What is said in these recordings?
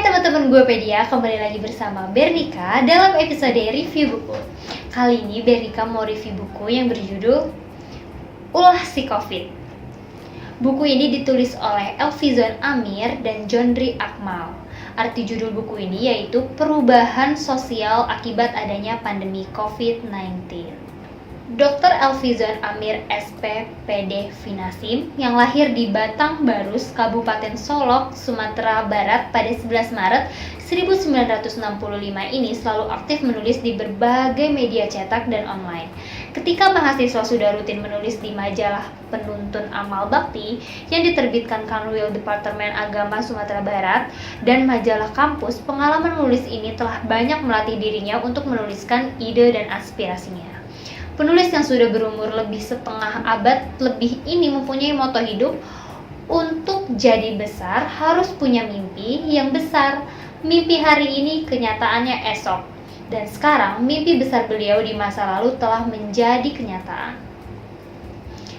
Hai teman-teman gue Pedia, kembali lagi bersama Bernika dalam episode review buku. Kali ini Bernika mau review buku yang berjudul Ulah si Covid. Buku ini ditulis oleh Elfizon Amir dan Jondri Akmal. Arti judul buku ini yaitu Perubahan Sosial Akibat Adanya Pandemi COVID-19. Dr. Elfizon Amir SPPD Finasim yang lahir di Batang Barus, Kabupaten Solok, Sumatera Barat pada 11 Maret 1965 ini selalu aktif menulis di berbagai media cetak dan online. Ketika mahasiswa sudah rutin menulis di majalah Penuntun Amal Bakti yang diterbitkan Kanwil Departemen Agama Sumatera Barat dan majalah Kampus, pengalaman menulis ini telah banyak melatih dirinya untuk menuliskan ide dan aspirasinya. Penulis yang sudah berumur lebih setengah abad lebih ini mempunyai moto hidup, untuk jadi besar harus punya mimpi yang besar. Mimpi hari ini kenyataannya esok. Dan sekarang mimpi besar beliau di masa lalu telah menjadi kenyataan.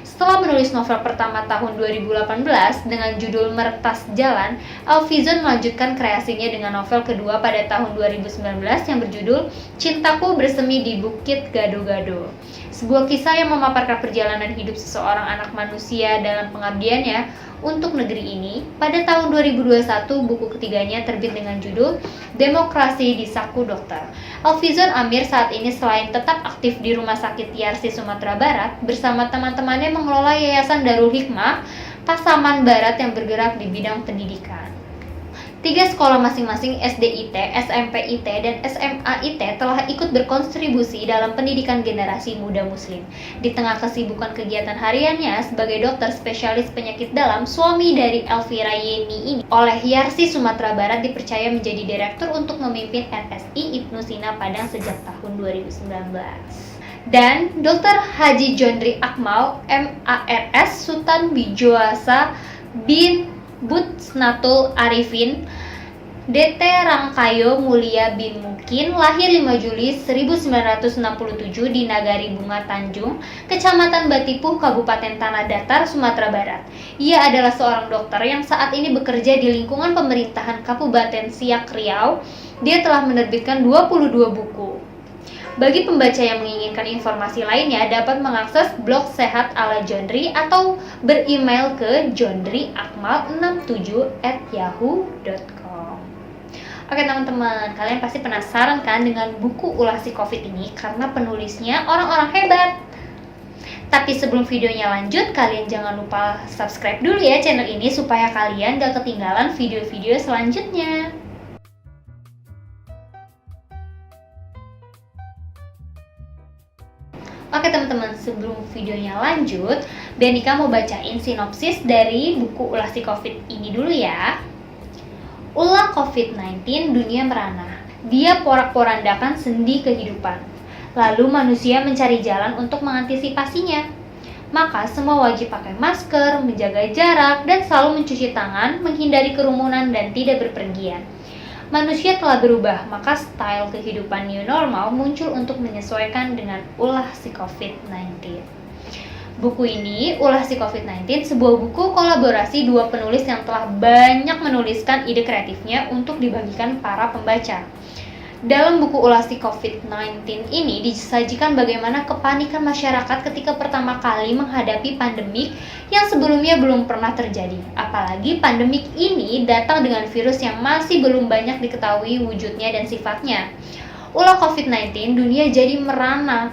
Setelah menulis novel pertama tahun 2018 dengan judul Meretas Jalan, Elfizon melanjutkan kreasinya dengan novel kedua pada tahun 2019 yang berjudul Cintaku Bersemi di Bukit Gado-Gado. Sebuah kisah yang memaparkan perjalanan hidup seseorang anak manusia dalam pengabdiannya untuk negeri ini. Pada tahun 2021, buku ketiganya terbit dengan judul Demokrasi di Saku Dokter. Elfizon Amir saat ini selain tetap aktif di Rumah Sakit Yarsi Sumatera Barat, bersama teman-temannya mengelola Yayasan Darul Hikmah Pasaman Barat yang bergerak di bidang pendidikan. 3 sekolah masing-masing SDIT, SMPIT, dan SMAIT telah ikut berkontribusi dalam pendidikan generasi muda muslim. Di tengah kesibukan kegiatan hariannya sebagai dokter spesialis penyakit dalam, suami dari Elvira Yeni ini oleh Yarsi Sumatera Barat dipercaya menjadi direktur untuk memimpin RSI Ibnu Sina Padang sejak tahun 2019. Dan Dr. Haji Jondri Akmal, MARS Sultan Bijoasa bin Butsnatul Arifin, DT Rangkayo Mulia bin Mukin, lahir 5 Juli 1967 di Nagari Bunga Tanjung, Kecamatan Batipuh, Kabupaten Tanah Datar, Sumatera Barat. Ia adalah seorang dokter yang saat ini bekerja di lingkungan pemerintahan Kabupaten Siak Riau. Dia telah menerbitkan 22 buku. Bagi pembaca yang menginginkan informasi lainnya dapat mengakses blog Sehat ala Jondri atau beremail ke jondri67@yahoo.com. Oke teman-teman, kalian pasti penasaran kan dengan buku Ulah si Covid ini karena penulisnya orang-orang hebat. Tapi sebelum videonya lanjut, kalian jangan lupa subscribe dulu ya channel ini supaya kalian gak ketinggalan video-video selanjutnya. Oke teman-teman, sebelum videonya lanjut, Bernika mau bacain sinopsis dari buku Ulah si Covid ini dulu ya. Ulah COVID-19 dunia merana, dia porak-porandakan sendi kehidupan. Lalu manusia mencari jalan untuk mengantisipasinya. Maka semua wajib pakai masker, menjaga jarak, dan selalu mencuci tangan, menghindari kerumunan dan tidak berpergian. Manusia telah berubah, maka style kehidupan new normal muncul untuk menyesuaikan dengan ulah si COVID-19. Buku ini, Ulah si COVID-19, sebuah buku kolaborasi 2 penulis yang telah banyak menuliskan ide kreatifnya untuk dibagikan para pembaca. Dalam buku Ulah si COVID-19 ini disajikan bagaimana kepanikan masyarakat ketika pertama kali menghadapi pandemik yang sebelumnya belum pernah terjadi. Apalagi pandemik ini datang dengan virus yang masih belum banyak diketahui wujudnya dan sifatnya. Ulah COVID-19, dunia jadi merana.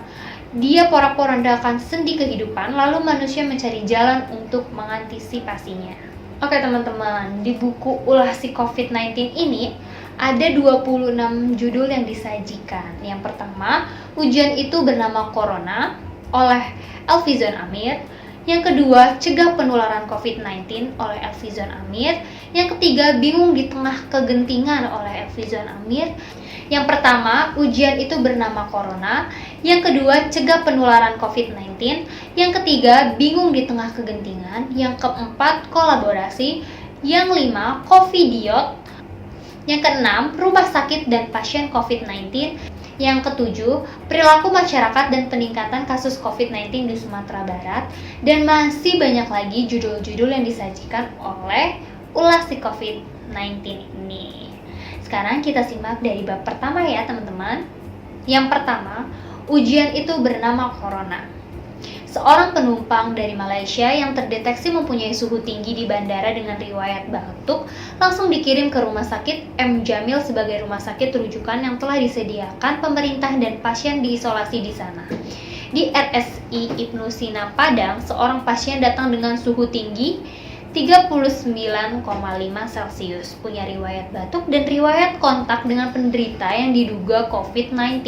Dia porak-porandakan sendi kehidupan, lalu manusia mencari jalan untuk mengantisipasinya. Oke teman-teman, di buku Ulah si COVID-19 ini ada 26 judul yang disajikan. Yang pertama, Ujian Itu Bernama Corona oleh Elfizon Amir. Yang kedua, Cegah Penularan COVID-19 oleh Elfizon Amir. Yang ketiga, Bingung di Tengah Kegentingan oleh Elfizon Amir. Yang pertama, Ujian Itu Bernama Corona. Yang kedua, Cegah Penularan COVID-19. Yang ketiga, Bingung di Tengah Kegentingan. Yang keempat, Kolaborasi. Yang lima, Covidiot. Yang keenam, Rumah Sakit dan Pasien COVID-19. Yang ketujuh, Perilaku Masyarakat dan Peningkatan Kasus COVID-19 di Sumatera Barat. Dan masih banyak lagi judul-judul yang disajikan oleh Ulah si COVID-19 ini. Sekarang kita simak dari bab pertama ya teman-teman. Yang pertama, ujian itu bernama corona. Seorang penumpang dari Malaysia yang terdeteksi mempunyai suhu tinggi di bandara dengan riwayat batuk langsung dikirim ke Rumah Sakit M. Jamil sebagai rumah sakit rujukan yang telah disediakan pemerintah dan pasien diisolasi di sana. Di RSI Ibnu Sina Padang, seorang pasien datang dengan suhu tinggi 39,5 Celcius, punya riwayat batuk dan riwayat kontak dengan penderita yang diduga COVID-19,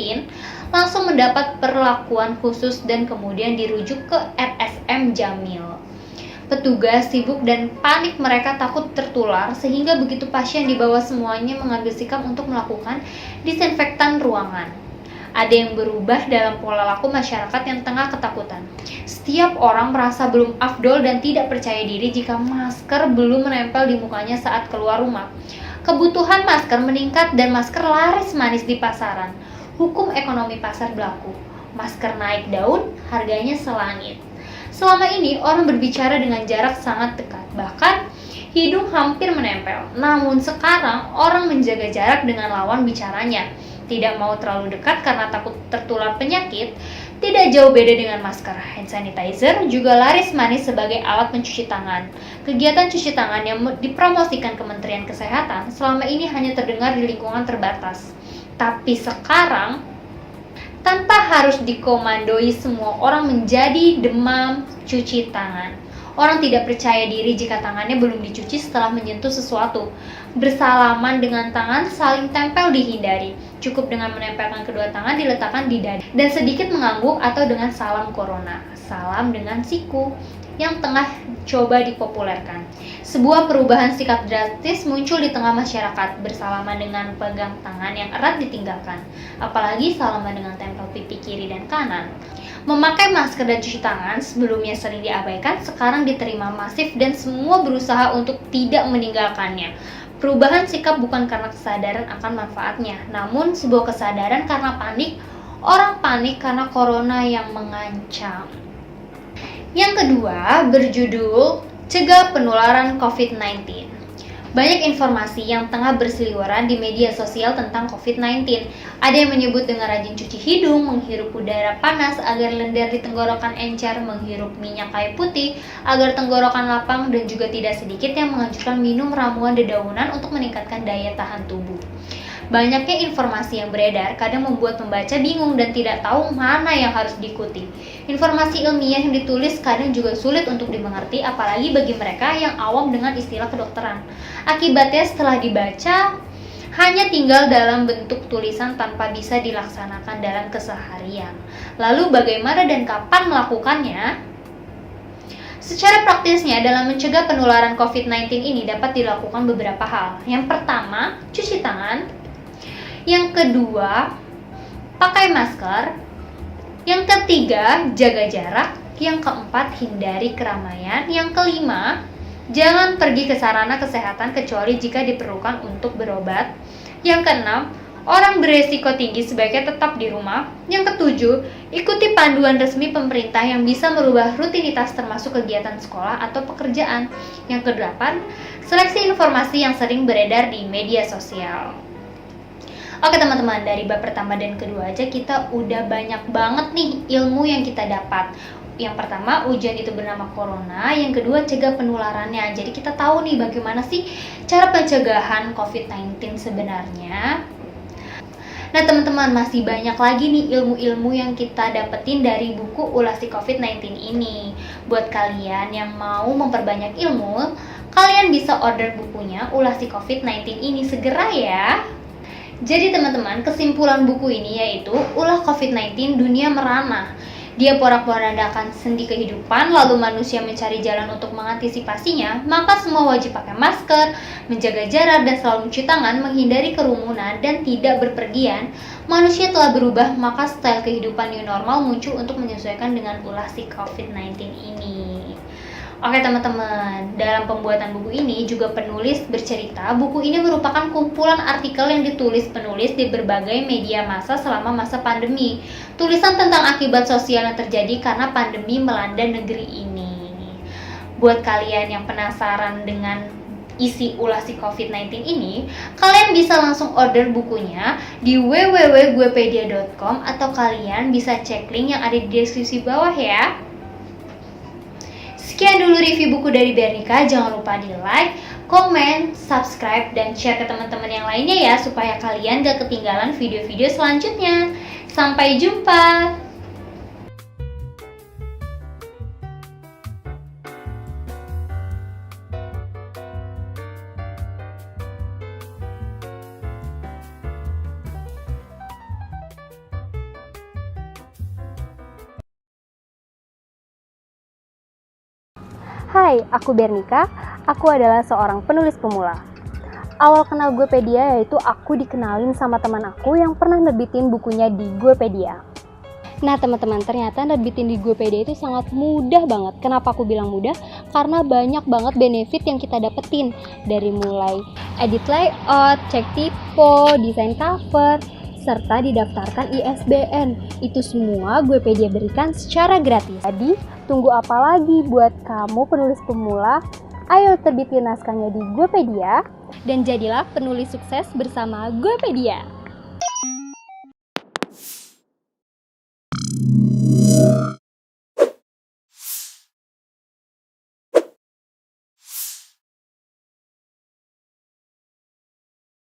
langsung mendapat perlakuan khusus dan kemudian dirujuk ke RSM Jamil. Petugas sibuk dan panik, mereka takut tertular sehingga begitu pasien dibawa semuanya mengambil sikap untuk melakukan disinfektan ruangan. Ada yang berubah dalam pola laku masyarakat yang tengah ketakutan. Setiap orang merasa belum afdol dan tidak percaya diri jika masker belum menempel di mukanya saat keluar rumah. Kebutuhan masker meningkat dan masker laris manis di pasaran. Hukum ekonomi pasar berlaku. Masker naik daun, harganya selangit. Selama ini orang berbicara dengan jarak sangat dekat, bahkan hidung hampir menempel. Namun sekarang orang menjaga jarak dengan lawan bicaranya. Tidak mau terlalu dekat karena takut tertular penyakit. Tidak jauh beda dengan masker. Hand sanitizer juga laris manis sebagai alat pencuci tangan. Kegiatan cuci tangan yang dipromosikan Kementerian Kesehatan selama ini hanya terdengar di lingkungan terbatas. Tapi sekarang, tanpa harus dikomandoi, semua orang menjadi demam cuci tangan. Orang tidak percaya diri jika tangannya belum dicuci setelah menyentuh sesuatu. Bersalaman dengan tangan saling tempel dihindari. Cukup dengan menempelkan kedua tangan diletakkan di dada. Dan sedikit mengangguk atau dengan salam corona. Salam dengan siku yang tengah coba dipopulerkan. Sebuah perubahan sikap drastis muncul di tengah masyarakat. Bersalaman dengan pegang tangan yang erat ditinggalkan. Apalagi salaman dengan tempel pipi kiri dan kanan. Memakai masker dan cuci tangan sebelumnya sering diabaikan, sekarang diterima masif dan semua berusaha untuk tidak meninggalkannya. Perubahan sikap bukan karena kesadaran akan manfaatnya, namun sebuah kesadaran karena panik. Orang panik karena corona yang mengancam. Yang kedua, berjudul Cegah Penularan COVID-19. Banyak informasi yang tengah berseliweran di media sosial tentang COVID-19. Ada yang menyebut dengan rajin cuci hidung, menghirup udara panas agar lendir di tenggorokan encer, menghirup minyak kayu putih agar tenggorokan lapang, dan juga tidak sedikit yang menganjurkan minum ramuan dedaunan untuk meningkatkan daya tahan tubuh. Banyaknya informasi yang beredar kadang membuat pembaca bingung dan tidak tahu mana yang harus diikuti. Informasi ilmiah yang ditulis kadang juga sulit untuk dimengerti, apalagi bagi mereka yang awam dengan istilah kedokteran. Akibatnya setelah dibaca, hanya tinggal dalam bentuk tulisan tanpa bisa dilaksanakan dalam keseharian. Lalu bagaimana dan kapan melakukannya? Secara praktisnya, dalam mencegah penularan COVID-19 ini dapat dilakukan beberapa hal. Yang pertama, cuci tangan. Yang kedua, pakai masker. Yang ketiga, jaga jarak. Yang keempat, hindari keramaian. Yang kelima, jangan pergi ke sarana kesehatan kecuali jika diperlukan untuk berobat. Yang keenam, orang beresiko tinggi sebaiknya tetap di rumah. Yang ketujuh, ikuti panduan resmi pemerintah yang bisa merubah rutinitas termasuk kegiatan sekolah atau pekerjaan. Yang kedelapan, seleksi informasi yang sering beredar di media sosial. Oke teman-teman, dari bab pertama dan kedua aja kita udah banyak banget nih ilmu yang kita dapat. Yang pertama, ujian itu bernama corona. Yang kedua, cegah penularannya. Jadi kita tahu nih bagaimana sih cara pencegahan COVID-19 sebenarnya. Nah teman-teman, masih banyak lagi nih ilmu-ilmu yang kita dapetin dari buku Ulasi COVID-19 ini. Buat kalian yang mau memperbanyak ilmu, kalian bisa order bukunya Ulasi COVID-19 ini segera ya. Jadi teman-teman, kesimpulan buku ini yaitu ulah COVID-19 dunia merana. Dia porak-porandakan sendi kehidupan, lalu manusia mencari jalan untuk mengantisipasinya, maka semua wajib pakai masker, menjaga jarak dan selalu mencuci tangan, menghindari kerumunan dan tidak berpergian. Manusia telah berubah, maka style kehidupan new normal muncul untuk menyesuaikan dengan ulah si COVID-19 ini. Oke teman-teman, dalam pembuatan buku ini juga penulis bercerita buku ini merupakan kumpulan artikel yang ditulis penulis di berbagai media massa selama masa pandemi. Tulisan tentang akibat sosial yang terjadi karena pandemi melanda negeri ini. Buat kalian yang penasaran dengan isi ulas si COVID-19 ini, kalian bisa langsung order bukunya di www.guepedia.com atau kalian bisa cek link yang ada di deskripsi bawah ya. Sekian dulu review buku dari Bernika. Jangan lupa di like, komen, subscribe, dan share ke teman-teman yang lainnya ya, supaya kalian gak ketinggalan video-video selanjutnya. Sampai jumpa! Hai, aku Bernika. Aku adalah seorang penulis pemula. Awal kenal Guepedia yaitu aku dikenalin sama teman aku yang pernah nerbitin bukunya di Guepedia. Nah teman-teman, ternyata nerbitin di Guepedia itu sangat mudah banget. Kenapa aku bilang mudah? Karena banyak banget benefit yang kita dapetin. Dari mulai edit layout, cek typo, desain cover, serta didaftarkan ISBN. Itu semua Guepedia berikan secara gratis. Jadi, tunggu apa lagi buat kamu penulis pemula? Ayo terbitin naskahnya di Guepedia dan jadilah penulis sukses bersama Guepedia.